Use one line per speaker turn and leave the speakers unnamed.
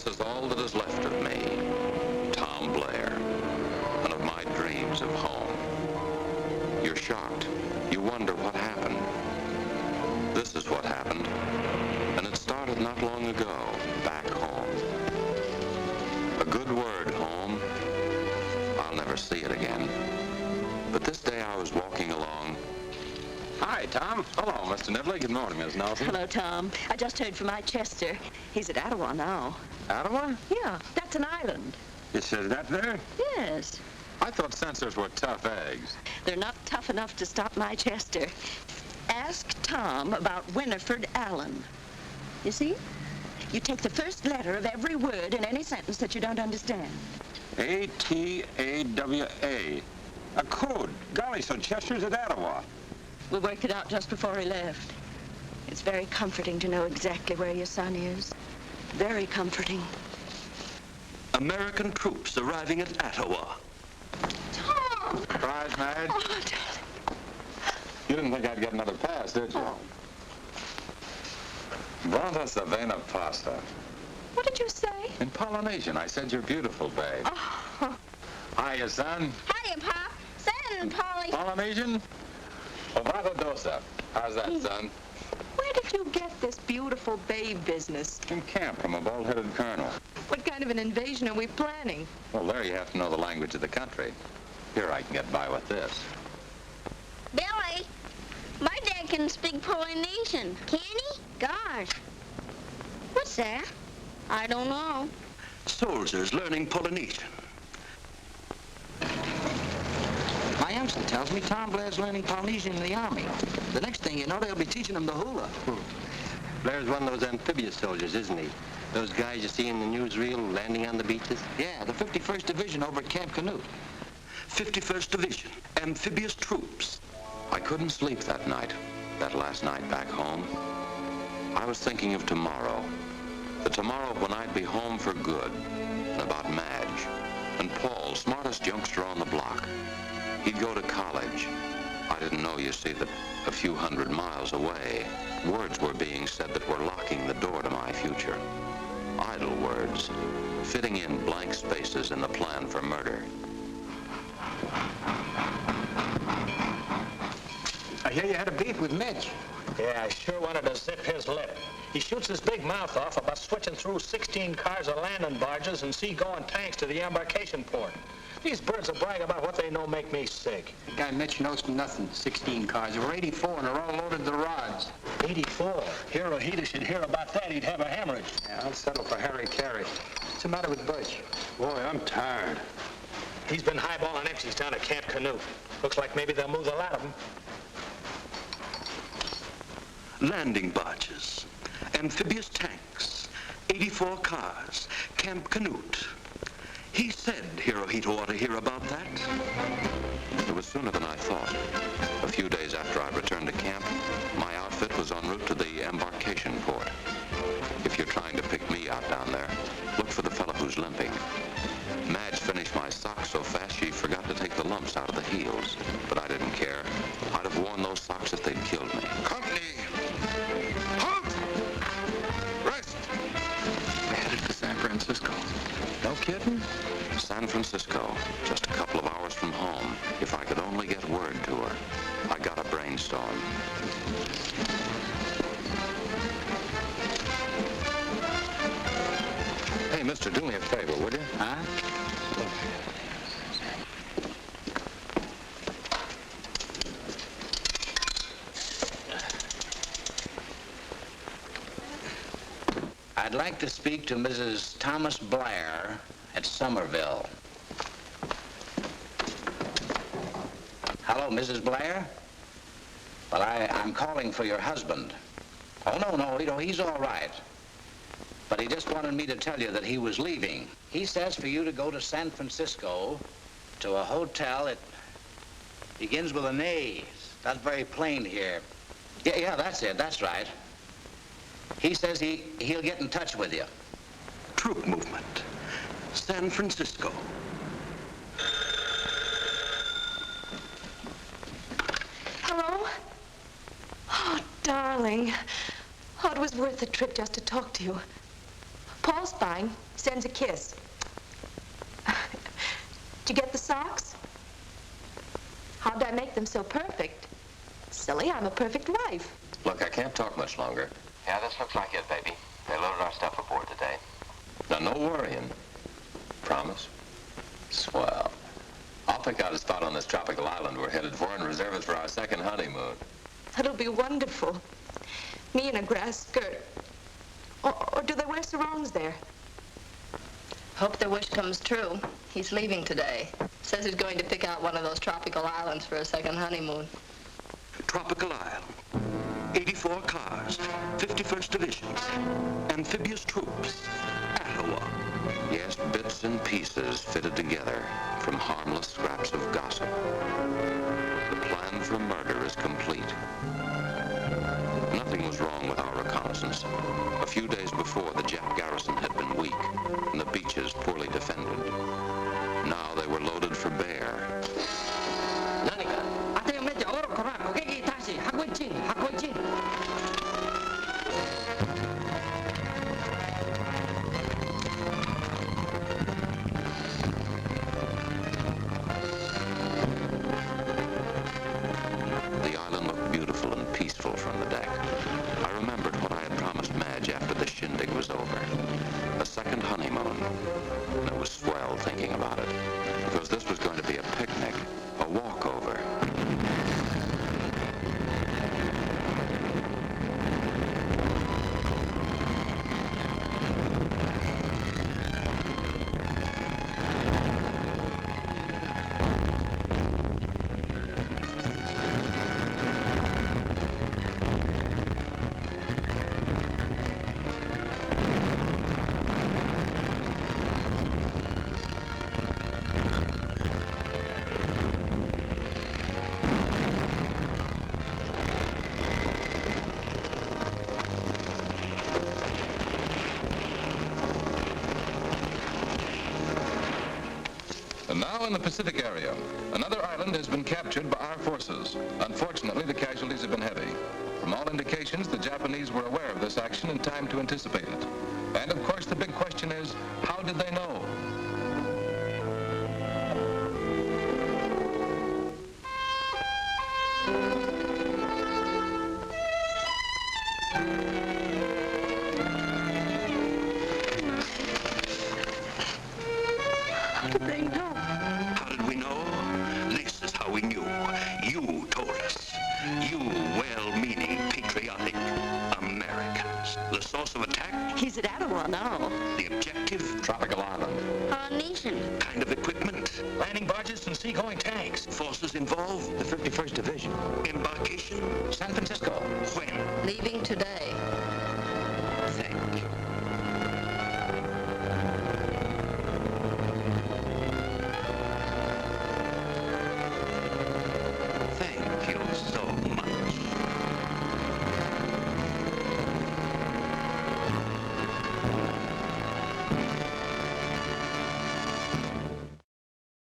This is all that is left of me, Tom Blair, and of my dreams of home. You're shocked. You wonder what happened. This is what happened, and it started not long ago, back home. A good word, home. I'll never see it again. But this day I was walking along.
Hi, Tom. Hello, Mr. Nibley. Good morning, Miss Nelson.
Hello, Tom. I just heard from Chester. He's at Ottawa now.
Ottawa?
Yeah, that's an island.
You said that there?
Yes.
I thought censors were tough eggs.
They're not tough enough to stop Chester. Ask Tom about Winifred Allen. You see? You take the first letter of every word in any sentence that you don't understand.
A-T-A-W-A. A code. Golly, so Chester's at Ottawa.
We worked it out just before he left. It's very comforting to know exactly where your son is. Very comforting.
American troops arriving at Ottawa.
Tom!
Surprise, Madge?
Oh, darling.
You didn't think I'd get another pass, did you?
Oh.
Buona Savena pasta.
What did you say?
In Polynesian, I said you're beautiful, babe.
Oh.
Hiya, son.
Hiya, Pop. Son and Polly.
Polynesian? Ovada dosa. How's that, son?
Where did you get this beautiful babe business?
In camp from a bald-headed colonel.
What kind of an invasion are we planning?
Well, there you have to know the language of the country. Here I can get by with this.
Billy, my dad can speak Polynesian. Can he? Gosh. What's that? I don't know.
Soldiers learning Polynesian.
My youngster tells me Tom Blair's learning Polynesian in the Army. The next thing you know, they'll be teaching him the hula.
Blair's one of those amphibious soldiers, isn't he? Those guys you see in the newsreel landing on the beaches?
Yeah, the 51st Division over at Camp Canute.
51st Division, amphibious troops.
I couldn't sleep that night, that last night back home. I was thinking of tomorrow. The tomorrow when I'd be home for good. And about Madge. And Paul, smartest youngster on the block. He'd go to college. I didn't know, you see, that a few hundred miles away, words were being said that were locking the door to my future. Idle words, fitting in blank spaces in the plan for murder.
I hear you had a beef with Mitch.
Yeah, I sure wanted to zip his lip. He shoots his big mouth off about switching through 16 cars of landing barges and seagoing tanks to the embarkation port. These birds will brag about what they know make me sick.
The guy Mitch knows nothing. 16 cars. There were 84 and they're all loaded to rods.
84. Hirohito should hear about that. He'd have a hemorrhage.
Yeah, I'll settle for Harry Carey. What's the matter with Butch?
Boy, I'm tired.
He's been highballing X's down at Camp Canute. Looks like maybe they'll move the lot of them.
Landing barges, amphibious tanks, 84 cars, Camp Canute. He said Hirohito ought to hear about that.
It was sooner than I thought. A few days after I returned to camp, my outfit was en route to the embarkation port. If you're trying to pick me out down there, look for the fellow who's limping. Madge finished my socks so fast she forgot to take the lumps out of the heels. But I didn't care. I'd have worn those socks if they'd killed me.
Company! Halt! Rest!
We're headed to San Francisco. No kidding?
San Francisco, just a couple of hours from home. If I could only get word to her. I got a brainstorm.
Hey, mister, do me a favor, would you?
Huh? I'd like to speak to Mrs. Thomas Blair at Somerville. Hello, Mrs. Blair? Well, I'm calling for your husband. Oh, no, he's all right. But he just wanted me to tell you that he was leaving. He says for you to go to San Francisco to a hotel. It begins with an A. That's very plain here. Yeah, that's it. That's right. He says he'll get in touch with you.
Troop movement, San Francisco.
Hello? Oh, darling. Oh, it was worth the trip just to talk to you.
Paul's fine. Sends a kiss. Did you get the socks? How'd I make them so perfect? Silly, I'm a perfect wife.
Look, I can't talk much longer.
Yeah, this looks like it, baby. They loaded our stuff aboard today.
Now, no worrying. Promise? Swell. I'll pick out a spot on this tropical island we're headed for and reserve it for our second honeymoon.
That'll be wonderful. Me in a grass skirt. Or do they wear sarongs there?
Hope their wish comes true. He's leaving today. Says he's going to pick out one of those tropical islands for a second honeymoon.
Tropical Island. 84 cars, 51st Division, amphibious troops, Ottawa.
Yes, bits and pieces fitted together from harmless scraps of gossip. The plan for murder is complete. Nothing was wrong with our reconnaissance. A few days before, the Jap garrison had been weak and the beaches poorly defended. Now they were loaded for bear. The island looked beautiful and peaceful from the deck. I remembered what I had promised Madge after the shindig was over. A second honeymoon. And it was swell thinking about it, because this was going to be a picnic, a walkover.
And now in the Pacific area, another island has been captured by our forces. Unfortunately, the casualties have been heavy. From all indications, the Japanese were aware of this action in time to anticipate it. And of course, the big question is, how did they know?
How did they know?
How did we know? This is how we knew. You told us. You well-meaning, patriotic Americans. The source of attack?
He's at Ottawa now.
The objective?
Tropical Island.
Polynesian.
Kind of equipment?
Landing barges and seagoing tanks.
Forces involved?
The 51st Division.
Embarkation?
San Francisco.
When?
Leaving today.